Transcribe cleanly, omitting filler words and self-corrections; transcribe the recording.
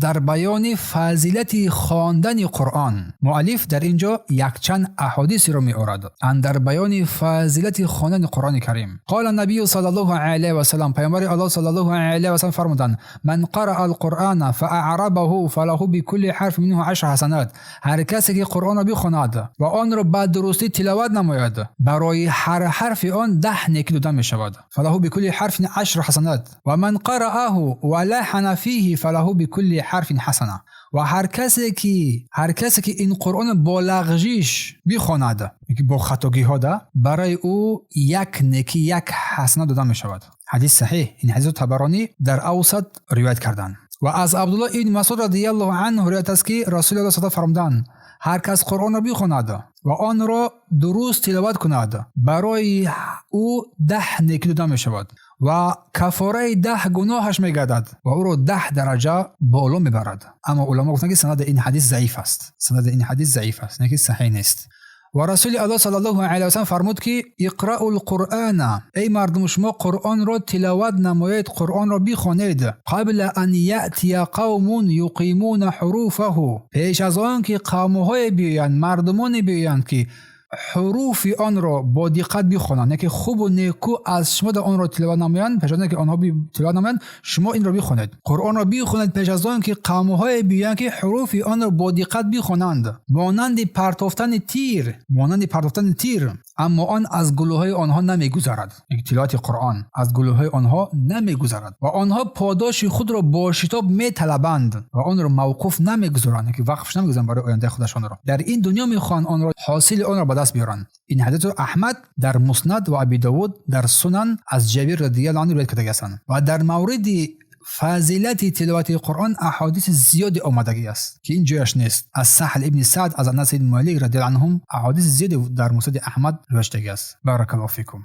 در بیان فضیلت خواندن قرآن، مؤلف در اینجا یک چند احادیث رو می آورد در بیان فضیلت خواندن قرآن کریم. قال النبی صلی الله علیه و سلم، پیامبر الله صلی الله علیه و سلم فرمودند: من قرأ القرآن فاعربه فله بكل حرف منه 10 حسنات. هر کسی که قرآن را بخواند و آن را به درستی تلاوت نماید، برای هر حرف آن 10 نیکی داده می شود. فله بكل حرف 10 حسنات. و من قرأه ولحن فيه فله بكل حرف حسنه. و هر کسی که این قرآن با لغزش بخواند، با خطاگی ها ده، برای او یک نیکی، یک حسنه داده می شود. حدیث صحیح. این حدیث طبرانی در اوسط روایت کردند. و از عبدالله ابن مسعود رضی الله عنه روایت است که رسول الله صلی الله علیه و آله فرمودند: هر کس قرآن را بخواند و آن را درست تلاوت کند، برای او 10 نیکی داده می شود و کفاره 10 گناهش می گردد و او را 10 درجه بالا می برد. اما علما گفتند که سند این حدیث ضعیف است، نه که صحیح نیست. و رسول الله صلی الله علیه و سلم فرمود که اقرأوا القرآن، ای مردم شما قرآن را تلاوت نمایید، قرآن را بخوانید، قبل ان یأتی قوم یقیمون حروفه، پیش از آن که قوم‌های بیایند، مردمان بیایند که حروف آن را با دقت بخوانند، نه که خوب و نیکو از شما آن را تلاوت نمایند، پیش از آن که آنها تلاوت نمایند شما این را بخوانید. قرآن را بخوانید پیش از آن که قوم‌های بیایند که حروف آن را با دقت بخوانند، مانند پرتافتن تیر، اما آن از گلوهای آنها نمیگذرد. تلاوت قرآن از گلوهای آنها نمیگذرد و آنها پاداش خود را با شتاب میطلبند و آن را موقوف نمیگذارند، که وقفش نمیگذارند برای آینده خودشان را. در این دنیا میخوان آن را، حاصل آن را به دست بیارند. این حدیث احمد در مسند و ابی داود در سنن از جابر رضی الله عنه روایت کرده است. و در مورد فضیلت تلاوت قرآن احادیث زیاد آمدگی است که این جایش نیست. از سهل ابن سعد، از انس بن مالک رضی الله عنهم احادیث زیاد در مسند احمد روایت شده است. بارک الله فیکم.